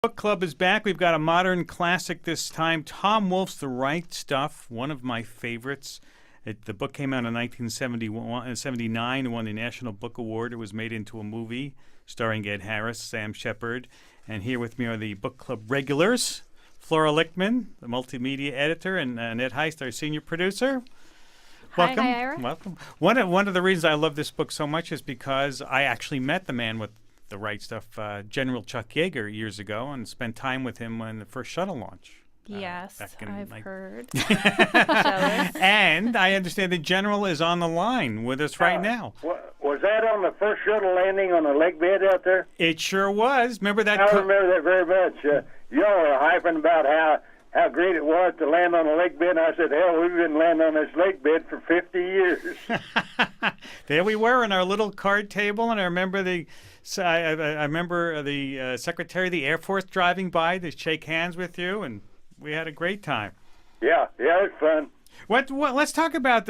Book Club is back. We've got a modern classic this time. Tom Wolfe's The Right Stuff, one of my favorites. The book came out in 1979 and won the National Book Award. It was made into a movie starring Ed Harris, Sam Shepard. And here with me are the Book Club regulars, Flora Lichtman, the multimedia editor, and Ned Heist, our senior producer. Welcome. Hi, Ira. Welcome. One of the reasons I love this book so much is because I actually met the man with The Right Stuff, General Chuck Yeager, years ago, and spent time with him on the first shuttle launch. Yes, I've heard. And I understand the General is on the line with us right now. Was that on the first shuttle landing on the lake bed out there? It sure was. Remember that? I remember that very much. Y'all were hyping about how great it was to land on a lake bed. And I said, hell, we've been landing on this lake bed for 50 years. There we were on our little card table, and I remember the Secretary of the Air Force driving by to shake hands with you, and we had a great time. Yeah, it was fun. Let's talk about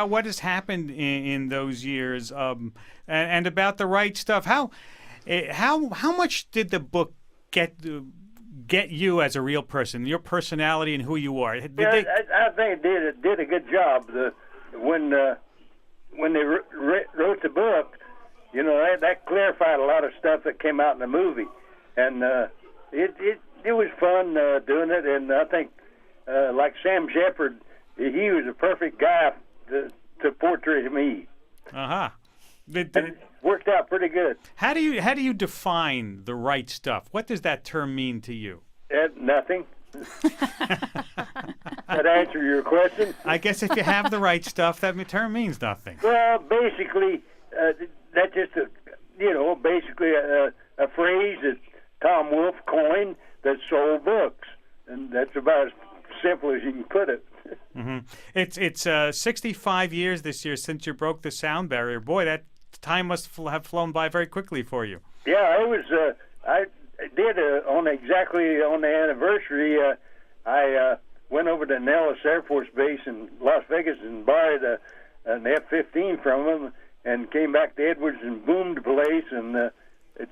what has happened in those years, and about The Right Stuff. How much did the book get you as a real person, your personality and who you are? I think it did a good job. When they wrote the book, you know, that clarified a lot of stuff that came out in the movie, and it was fun doing it. And I think, like Sam Shepard, he was a perfect guy to portray me. It worked out pretty good. How do you define the right stuff? What does that term mean to you? Nothing. That answer your question? I guess if you have the right stuff, that term means nothing. Well, basically, that's just a phrase that Tom Wolfe coined that sold books, and that's about as simple as you can put it. Mm-hmm. It's 65 years this year since you broke the sound barrier. Boy, that time must have flown by very quickly for you. Yeah, it was. I did on the anniversary. I went over to Nellis Air Force Base in Las Vegas and borrowed an F-15 from them, and came back to Edwards and boomed the place and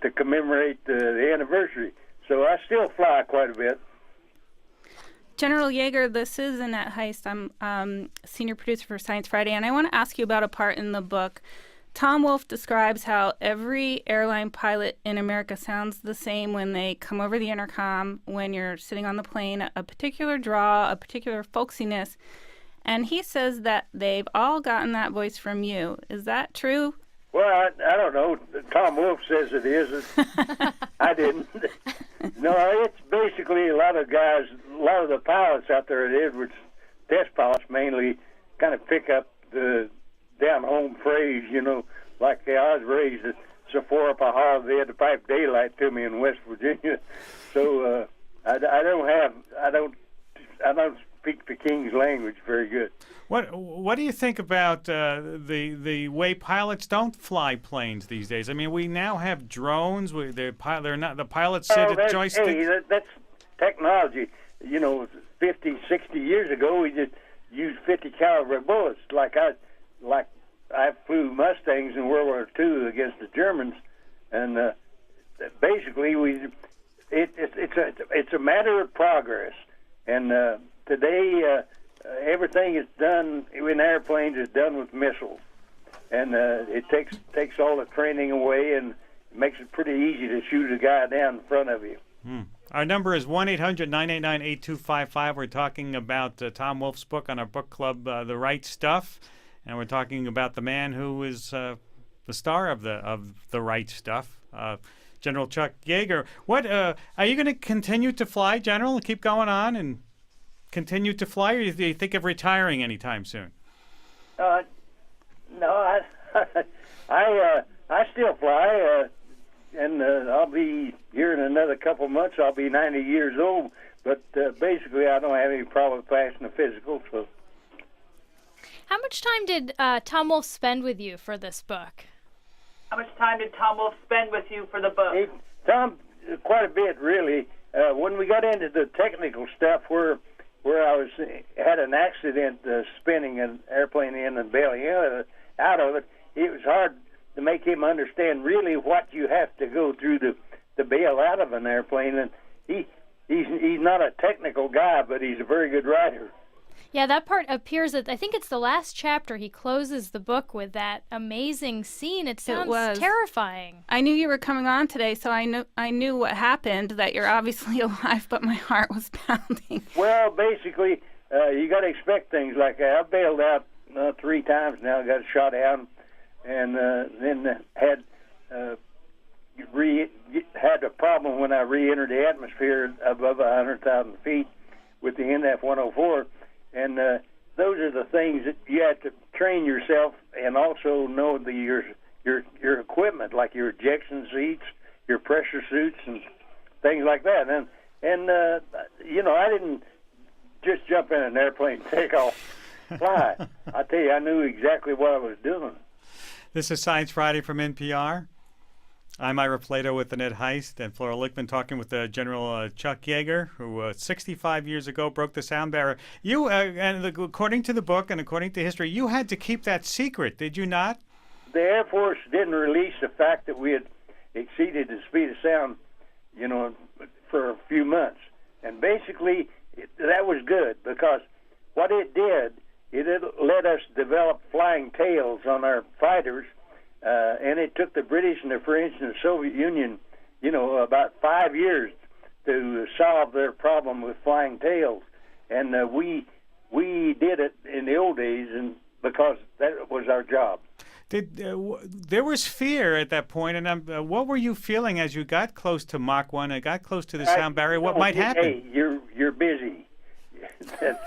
to commemorate the anniversary. So I still fly quite a bit. General Yeager, this is Annette Heist. I'm senior producer for Science Friday, and I want to ask you about a part in the book. Tom Wolfe describes how every airline pilot in America sounds the same when they come over the intercom, when you're sitting on the plane, a particular draw, a particular folksiness. And he says that they've all gotten that voice from you. Is that true? Well, I don't know. Tom Wolfe says it is. I didn't. No, it's basically a lot of the pilots out there at Edwards, test pilots mainly, kind of pick up the down-home phrase, you know, like I was raised at Sephora, Pahar. They had to pipe daylight to me in West Virginia. So I don't speak the King's language very good. What do you think about the way pilots don't fly planes these days? I mean, we now have drones. The pilots sit at joysticks. Hey, that's technology. You know, 50, 60 years ago, we just used 50 caliber bullets. Like I flew Mustangs in World War II against the Germans, and basically it's a matter of progress. And today, everything is done in airplanes is done with missiles, and it takes all the training away and makes it pretty easy to shoot a guy down in front of you. Our number is 1-800-989-8255. We're talking about Tom Wolfe's book on our book club, The Right Stuff, and we're talking about the man who is the star of the Right Stuff, General Chuck Yeager. What are you going to continue to fly, General, and keep going on and continue to fly, or do you think of retiring anytime soon? No, I still fly, and I'll be here in another couple of months. I'll be 90 years old, but basically I don't have any problem passing the physical. So, how much time did Tom Wolfe spend with you for this book? How much time did Tom Wolfe spend with you for the book? Tom, quite a bit, really. When we got into the technical stuff, where I had an accident spinning an airplane in and bailing out of it, it was hard to make him understand really what you have to go through to to bail out of an airplane, and he's not a technical guy, but he's a very good writer. Yeah, that part appears I think it's the last chapter. He closes the book with that amazing scene. It sounds terrifying. I knew you were coming on today, so I knew what happened, that you're obviously alive, but my heart was pounding. Well, basically, you got to expect things like that. I bailed out 3 times now, got shot down, and then had a problem when I re-entered the atmosphere above 100,000 feet with the NF-104. And those are the things that you have to train yourself, and also know your equipment, like your ejection seats, your pressure suits, and things like that. And I didn't just jump in an airplane, take off, fly. I tell you, I knew exactly what I was doing. This is Science Friday from NPR. I'm Ira Plato with Annette Heist and Flora Lichtman, talking with General Chuck Yeager, who 65 years ago broke the sound barrier. You, according to the book and according to history, you had to keep that secret, did you not? The Air Force didn't release the fact that we had exceeded the speed of sound, for a few months. And basically, that was good, because what it did, it let us develop flying tails on our fighters. And it took the British and the French and the Soviet Union, about 5 years to solve their problem with flying tails. And we did it in the old days, and because that was our job. There was fear at that point, and what were you feeling as you got close to Mach 1 and got close to the sound barrier? What might happen? Hey, you're busy. That's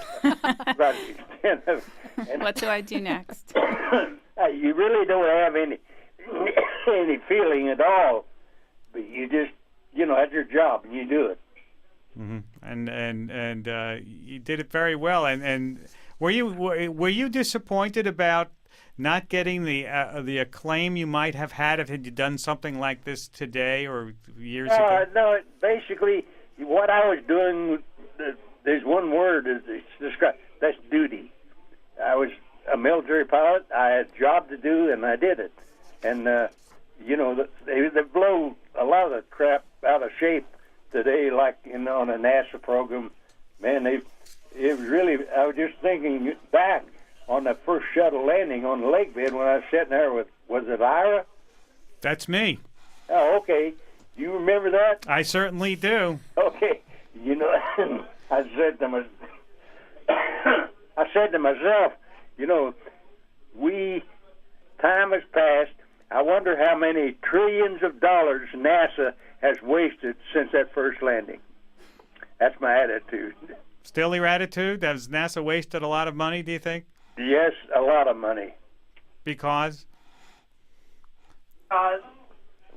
about the extent of it. What do I do next? You really don't have any feeling at all, but you just, that's your job, and you do it. Mm-hmm. And you did it very well. And were you disappointed about not getting the acclaim you might have had if you done something like this today or years ago? No, basically what I was doing, there's one word it's described. That's duty. I was a military pilot. I had a job to do, and I did it. And they blow a lot of the crap out of shape today, like on a NASA program. Man, it was really. I was just thinking back on the first shuttle landing on the lake bed when I was sitting there with, was it Ira? That's me. Oh, okay. You remember that? I certainly do. Okay. I said to myself, time has passed. I wonder how many trillions of dollars NASA has wasted since that first landing. That's my attitude. Still your attitude? Has NASA wasted a lot of money, do you think? Yes, a lot of money. Because?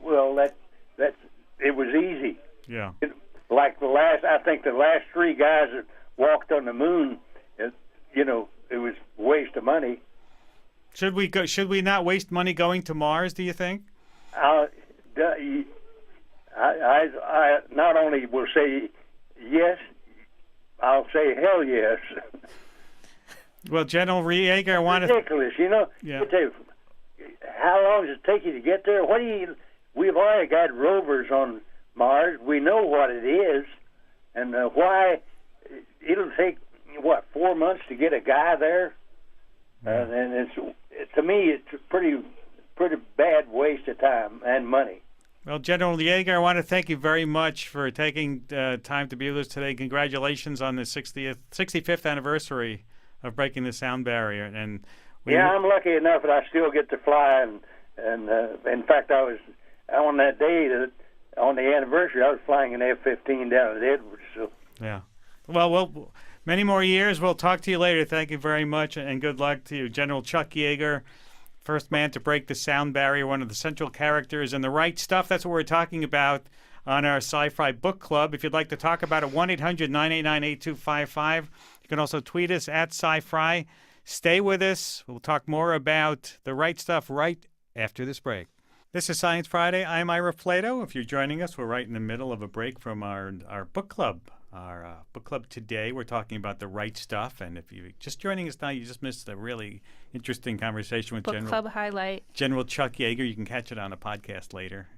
Well, it was easy. Yeah. Like I think the last 3 guys that walked on the moon, it was a waste of money. Should we not waste money going to Mars, do you think? I not only will say yes, I'll say hell yes. Well, General Yeager, I want to... Ridiculous, Yeah. How long does it take you to get there? We've already got rovers on Mars. We know what it is, and why it'll take 4 months to get a guy there. And to me, it's a pretty bad waste of time and money. Well, General Yeager, I want to thank you very much for taking time to be with us today. Congratulations on the 65th anniversary of breaking the sound barrier. And I'm lucky enough that I still get to fly. And in fact, I was on that day on the anniversary. I was flying an F-15 down at Edwards. So. Yeah. Well, many more years. We'll talk to you later. Thank you very much, and good luck to you. General Chuck Yeager, first man to break the sound barrier, one of the central characters in The Right Stuff. That's what we're talking about on our Sci-Fi Book Club. If you'd like to talk about it, 1-800-989-8255. You can also tweet us at Sci-Fi. Stay with us. We'll talk more about The Right Stuff right after this break. This is Science Friday. I'm Ira Plato. If you're joining us, we're right in the middle of a break from our book club. Our book club today, we're talking about The Right Stuff. And if you're just joining us now, you just missed a really interesting conversation with Book club highlight. General Chuck Yeager. You can catch it on a podcast later.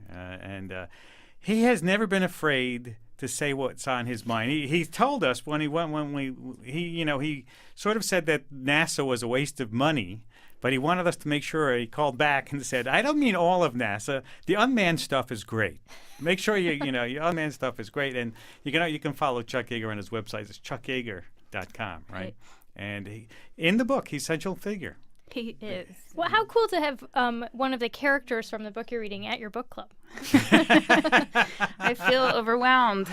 he has never been afraid to say what's on his mind. He told us he sort of said that NASA was a waste of money, but he wanted us to make sure. He called back and said, "I don't mean all of NASA. The unmanned stuff is great. Make sure your unmanned stuff is great." And you can follow Chuck Yeager on his website. It's chuckyeager.com, right? And in the book, he's a central figure. He is. Well, how cool to have one of the characters from the book you're reading at your book club. I feel overwhelmed.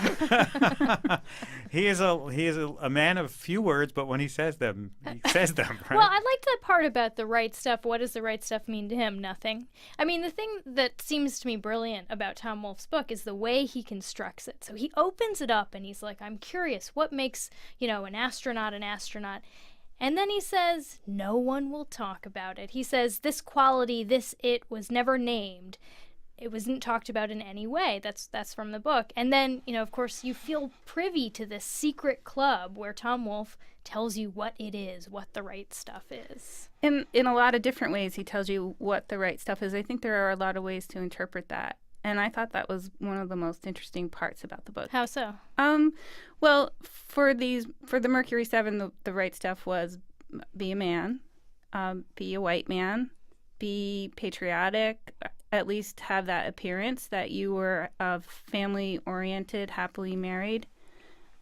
He is a man of few words, but when he says them, he says them. Right? Well, I liked that part about the right stuff. What does the right stuff mean to him? Nothing. I mean, the thing that seems to me brilliant about Tom Wolfe's book is the way he constructs it. So he opens it up and he's like, I'm curious, what makes, an astronaut an astronaut? And then he says, no one will talk about it. He says, this quality, this it, was never named. It wasn't talked about in any way. That's from the book. And then, of course, you feel privy to this secret club where Tom Wolfe tells you what it is, what the right stuff is. In a lot of different ways, he tells you what the right stuff is. I think there are a lot of ways to interpret that. And I thought that was one of the most interesting parts about the book. How so? Well, for the Mercury 7, the right stuff was be a man, be a white man, be patriotic, at least have that appearance that you were family-oriented, happily married,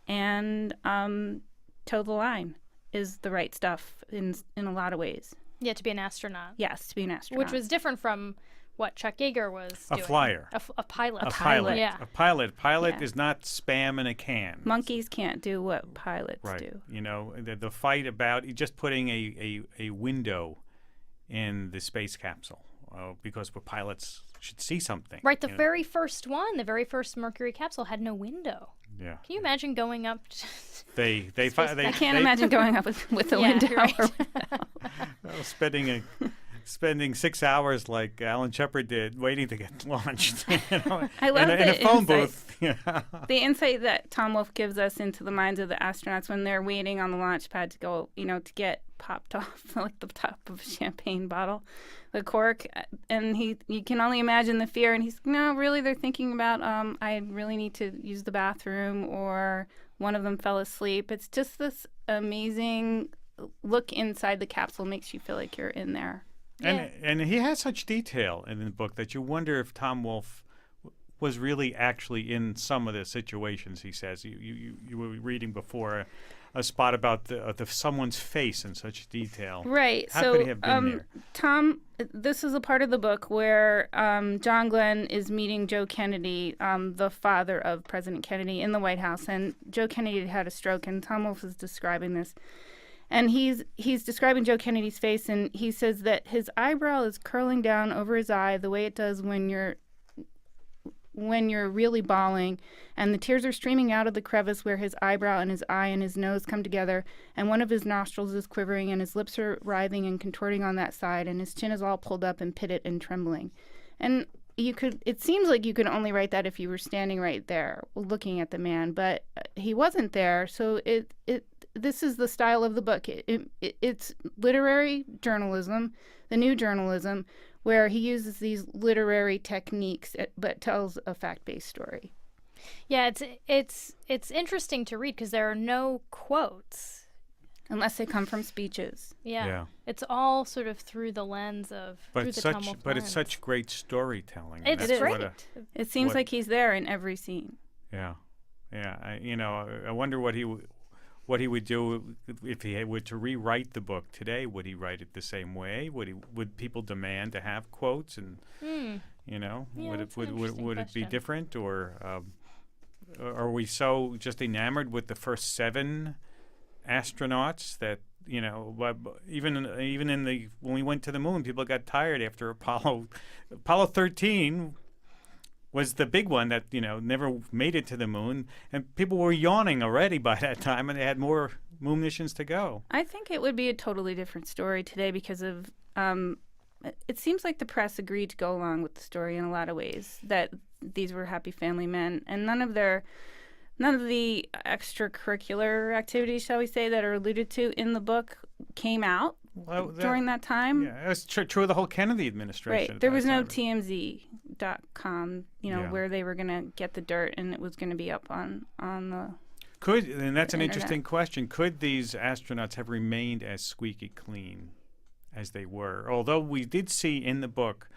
and toe the line is the right stuff in a lot of ways. Yeah, to be an astronaut. Yes, to be an astronaut. Which was different from what Chuck Yeager was doing. A flyer. A pilot. A pilot. Yeah. A pilot. Pilot is not spam in a can. Monkeys can't do what pilots do. The fight about just putting a window in the space capsule because pilots should see something. Right. The very first Mercury capsule had no window. Yeah. Can you imagine going up? I can't imagine going up with a window. Right. Spending 6 hours like Alan Shepard did, waiting to get launched. I love in a phone booth. The insight that Tom Wolfe gives us into the minds of the astronauts when they're waiting on the launch pad to go, to get popped off like the top of a champagne bottle, the cork, and you can only imagine the fear. And he's no, really, they're thinking about I really need to use the bathroom, or one of them fell asleep. It's just this amazing look inside the capsule, makes you feel like you're in there. And he has such detail in the book that you wonder if Tom Wolfe was really actually in some of the situations. He says you were reading before a spot about the someone's face in such detail. Right. How could he have been there? Tom, this is a part of the book where John Glenn is meeting Joe Kennedy, the father of President Kennedy, in the White House, and Joe Kennedy had a stroke, and Tom Wolfe is describing this. And he's describing Joe Kennedy's face, and he says that his eyebrow is curling down over his eye the way it does when you're really bawling, and the tears are streaming out of the crevice where his eyebrow and his eye and his nose come together, and one of his nostrils is quivering, and his lips are writhing and contorting on that side, and his chin is all pulled up and pitted and trembling. And it seems like you could only write that if you were standing right there looking at the man, but he wasn't there, so this is the style of the book. It's literary journalism, the new journalism, where he uses these literary techniques but tells a fact-based story. Yeah, it's interesting to read because there are no quotes. Unless they come from speeches. Yeah. It's all sort of through the lens of the Tom Wolfe lens. It's such great storytelling. It's great. It seems like he's there in every scene. Yeah. I wonder what he would do if he were to rewrite the book today. Would he write it the same way? Would people demand to have quotes? And would it be different, or are we so just enamored with the first 7 astronauts that even when we went to the moon, people got tired after Apollo 13 was the big one that never made it to the moon, and people were yawning already by that time, and they had more moon missions to go. I think it would be a totally different story today because of it seems like the press agreed to go along with the story in a lot of ways, that these were happy family men, and none of the extracurricular activities, shall we say, that are alluded to in the book came out during that time. Yeah, it was true of the whole Kennedy administration. Right. There was no TMZ .com, where they were going to get the dirt, and it was going to be up on the And that's an internet. interesting question. Could these astronauts have remained as squeaky clean as they were? Although we did see in the book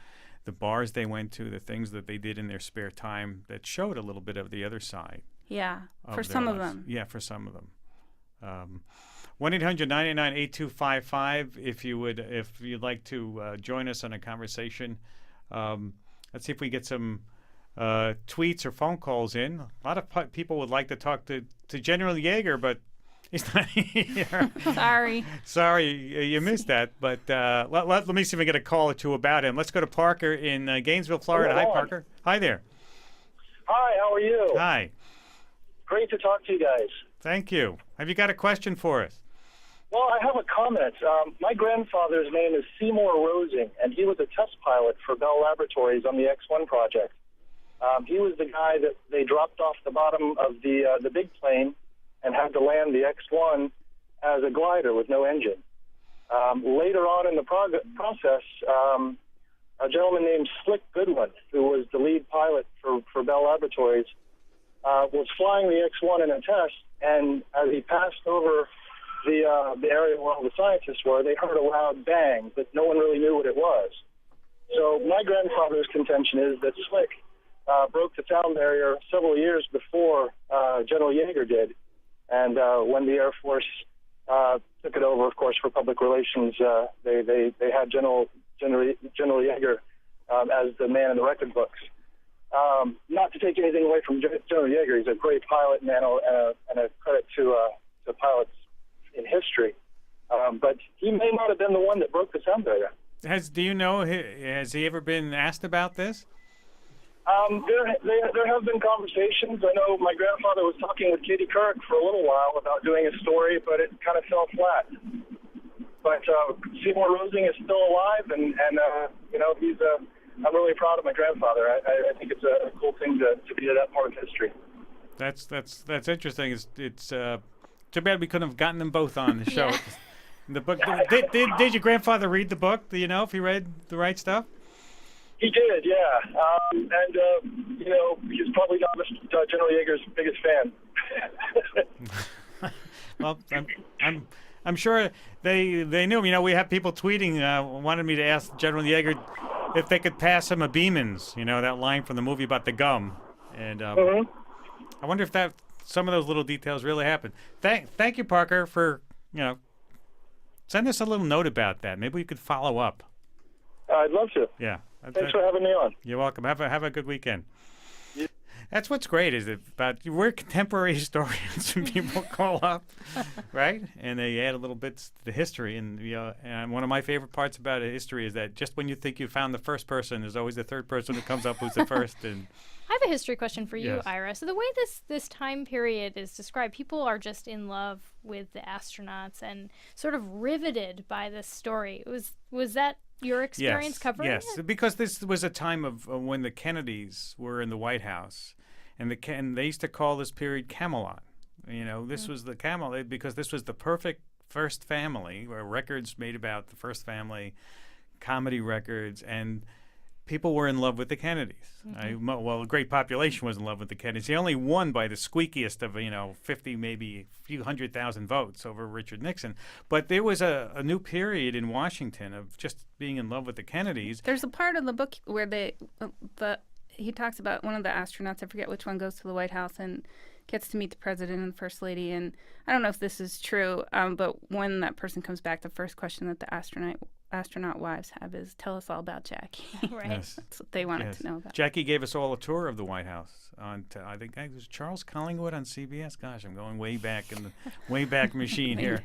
the bars they went to, the things that they did in their spare time that showed a little bit of the other side. Yeah, for their some of lives. them. Yeah, for some of them. 1-800-989-8255 if you'd like to join us on a conversation. Let's see if we get some tweets or phone calls in. A lot of people would like to talk to General Yeager, but he's not here. Sorry, you missed that. But let me see if we get a call or two about him. Let's go to Parker in Gainesville, Florida. Hi, Parker. Hi there. Hi, how are you? Hi. Great to talk to you guys. Thank you. Have you got a question for us? Well, I have a comment. My grandfather's name is Seymour Rosing, and he was a test pilot for Bell Laboratories on the X-1 project. He was the guy that they dropped off the bottom of the big plane and had to land the X-1 as a glider with no engine. Later on in the process, a gentleman named Slick Goodwin, who was the lead pilot for Bell Laboratories, was flying the X-1 in a test, and as he passed over the area where all the scientists were, they heard a loud bang, but no one really knew what it was. So my grandfather's contention is that Slick broke the sound barrier several years before General Yeager did, and when the Air Force took it over, of course, for public relations, they had General Yeager as the man in the record books. Not to take anything away from General Yeager, he's a great pilot and a credit to pilots in history. But he may not have been the one that broke the sound barrier. Do you know, has he ever been asked about this? There have been conversations. I know my grandfather was talking with Katie Couric for a little while about doing a story, but it kind of fell flat. But Seymour Rosing is still alive, and he's I'm really proud of my grandfather. I think it's a cool thing to be that part of history. That's interesting. It's too bad we couldn't have gotten them both on the show. Yeah. The book. Did your grandfather read the book? Do you know if he read the right stuff? He did, yeah. He's probably not General Yeager's biggest fan. Well, I'm sure they knew him. We have people tweeting wanted me to ask General Yeager if they could pass him a Beeman's. That line from the movie about the gum. And I wonder if some of those little details really happened. Thank you, Parker, for send us a little note about that. Maybe we could follow up. I'd love to. Yeah. Thanks for having me on. You're welcome. Have a good weekend. Yeah. That's what's great we're contemporary historians and people call up, right? And they add a little bits to the history. And one of my favorite parts about history is that just when you think you found the first person, there's always the third person who comes up who's the first. And I have a history question for you, Yes. Ira. So the way this time period is described, people are just in love with the astronauts and sort of riveted by this story. Was that your experience covering it? Yes, because this was a time of when the Kennedys were in the White House, and they used to call this period Camelot. This was the Camelot because this was the perfect first family, where records made about the first family, comedy records, and people were in love with the Kennedys. A great population was in love with the Kennedys. He only won by the squeakiest of 50, maybe a few 100,000 votes over Richard Nixon. But there was a new period in Washington of just being in love with the Kennedys. There's a part of the book where he talks about one of the astronauts, I forget which one, goes to the White House and gets to meet the president and the first lady. And I don't know if this is true, but when that person comes back, the first question that the astronaut wives have is, tell us all about Jackie. Right. Yes. That's what they wanted to know about. Jackie gave us all a tour of the White House I think it was Charles Collingwood on CBS. Gosh, I'm going way back in the way back machine here.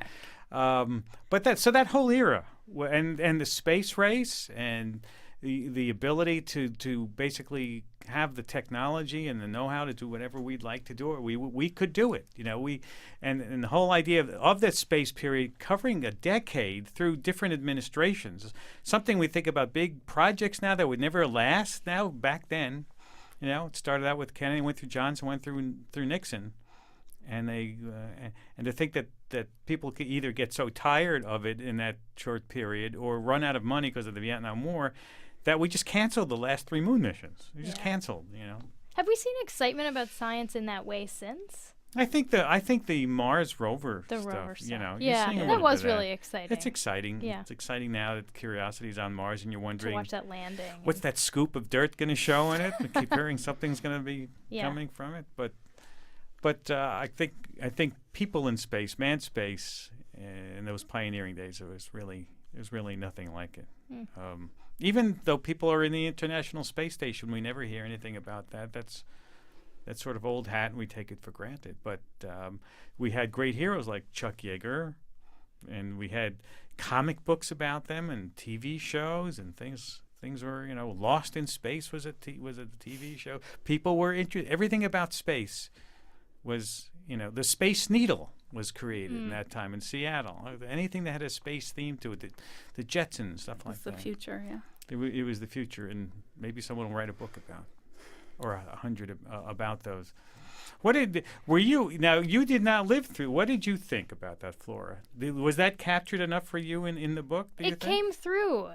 But that whole era and the space race and the ability to basically have the technology and the know-how to do whatever we'd like to do, or we could do it. And the whole idea of that space period covering a decade through different administrations, something we think about big projects now that would never last. Now, back then, it started out with Kennedy, went through Johnson, went through Nixon, and and to think that people could either get so tired of it in that short period or run out of money because of the Vietnam War, that we just canceled the last 3 moon missions. We just canceled, Have we seen excitement about science in that way since? I think the Mars rover The stuff, rover stuff. you're Yeah, seeing a that little was bit of really exciting. It's exciting. Yeah. It's exciting now that Curiosity's on Mars and you're To wondering watch that landing. what's that scoop of dirt going to show in it. We keep hearing something's going to be coming from it, but I think people in space, manned space, in those pioneering days, it was really nothing like it. Even though people are in the International Space Station, we never hear anything about that. That's sort of old hat, and we take it for granted. But we had great heroes like Chuck Yeager, and we had comic books about them and TV shows and things. Things were, Lost in Space was a TV show. People were interested. Everything about space was, the Space Needle was created in that time in Seattle. Anything that had a space theme to it, the Jetsons, stuff like that. It's the future, yeah. It was the future, and maybe someone will write a book about, or 100 about those. You did not live through, what did you think about that, Flora? Was that captured enough for you in the book, do you think? It came through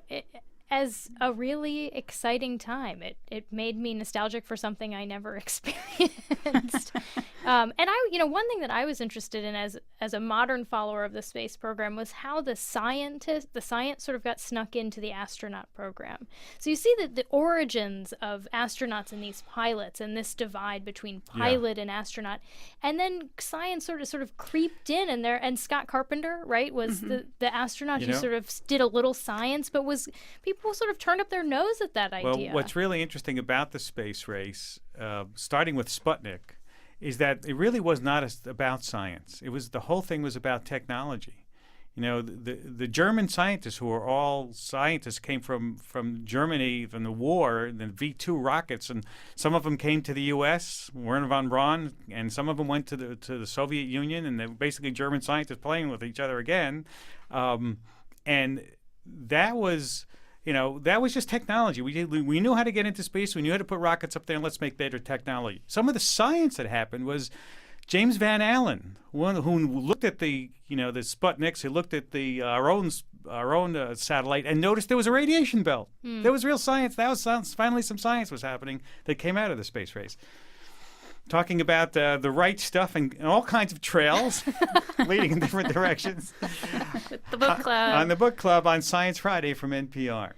as a really exciting time. It made me nostalgic for something I never experienced. And one thing that I was interested in as a modern follower of the space program was how the science sort of got snuck into the astronaut program. So you see that the origins of astronauts and these pilots and this divide between pilot and astronaut, and then science sort of creeped in there. And Scott Carpenter, right, was the astronaut who sort of did a little science, but people sort of turned up their nose at that idea. Well, what's really interesting about the space race, starting with Sputnik, is that it really was not about science. The whole thing was about technology. The German scientists, who are all scientists, came from Germany, from the war, the V2 rockets, and some of them came to the U.S., Wernher von Braun, and some of them went to the Soviet Union, and they were basically German scientists playing with each other again. And that was... that was just technology. We knew how to get into space. We knew how to put rockets up there, and let's make better technology. Some of the science that happened was James Van Allen, one who looked at the Sputniks, he looked at our own satellite and noticed there was a radiation belt. There was real science. Finally some science was happening that came out of the space race. Talking about the right stuff and all kinds of trails leading in different directions. With the book club. On the book club on Science Friday from NPR.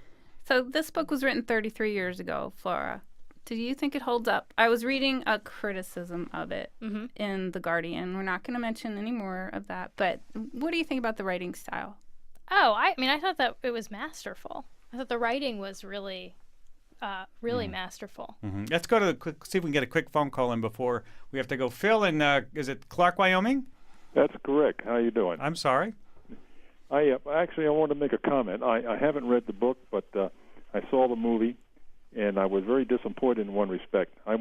So this book was written 33 years ago, Flora. Do you think it holds up? I was reading a criticism of it in The Guardian. We're not going to mention any more of that. But what do you think about the writing style? Oh, I thought that it was masterful. I thought the writing was really masterful. Let's go to see if we can get a quick phone call in before we have to go. Phil in, is it Clark, Wyoming? That's correct. How you doing? I'm sorry. I wanted to make a comment. I haven't read the book, but I saw the movie, and I was very disappointed in one respect. I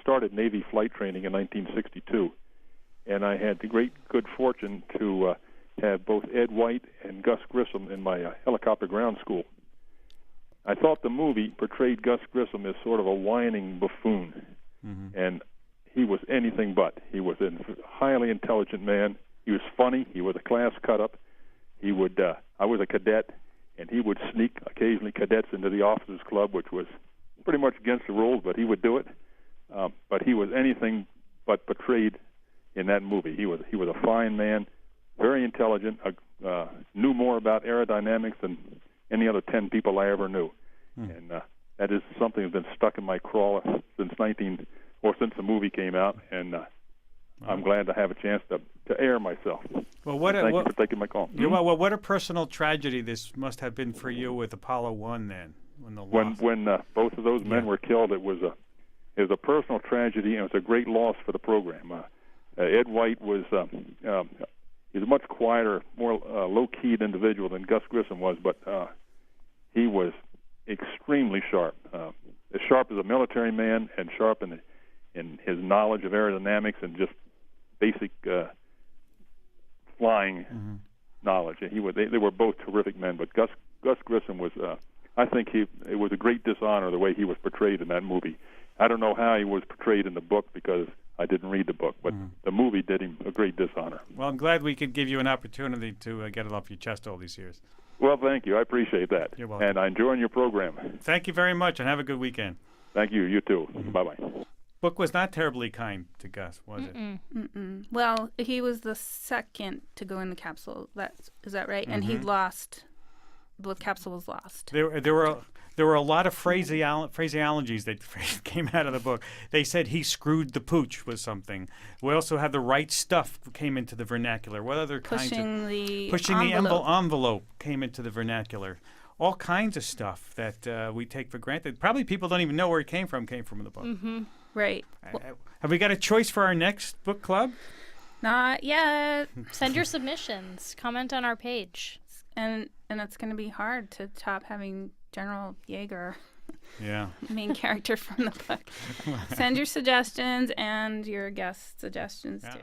started Navy flight training in 1962, and I had the good fortune to have both Ed White and Gus Grissom in my helicopter ground school. I thought the movie portrayed Gus Grissom as sort of a whining buffoon, and he was anything but. He was a highly intelligent man. He was funny. He was a class cut-up. He would. I was a cadet, and he would sneak occasionally cadets into the officers' club, which was pretty much against the rules, but he would do it. But he was anything but portrayed in that movie. He was a fine man, very intelligent, knew more about aerodynamics than any other 10 people I ever knew. And that is something that's been stuck in my craw since since the movie came out, and I'm glad to have a chance to air myself. Well, thank you for taking my call. Well, what a personal tragedy this must have been for you with Apollo 1 then, when both of those men were killed. It was a personal tragedy, and it was a great loss for the program. Ed White was he's a much quieter, more low-keyed individual than Gus Grissom was, but he was extremely sharp. As sharp as a military man, and sharp in his knowledge of aerodynamics and just basic flying knowledge. They were both terrific men, but Gus Grissom was. I think it was a great dishonor the way he was portrayed in that movie. I don't know how he was portrayed in the book because I didn't read the book, but the movie did him a great dishonor. Well, I'm glad we could give you an opportunity to get it off your chest all these years. Well, thank you. I appreciate that. You're welcome. And I'm enjoying your program. Thank you very much, and have a good weekend. Thank you. You too. Bye-bye. Book was not terribly kind to Gus, was it? Mm-mm. Well, he was the second to go in the capsule. Is that right? And he lost. The capsule was lost. There were a lot of phraseologies that came out of the book. They said he screwed the pooch was something. We also had the right stuff came into the vernacular. What other kinds of pushing the envelope came into the vernacular. All kinds of stuff that we take for granted. Probably people don't even know where it came from in the book. Mm-hmm. Right. Have we got a choice for our next book club? Not yet. Send your submissions. Comment on our page. And it's going to be hard to top having General Yeager, main character from the book. Send your suggestions and your guest suggestions too.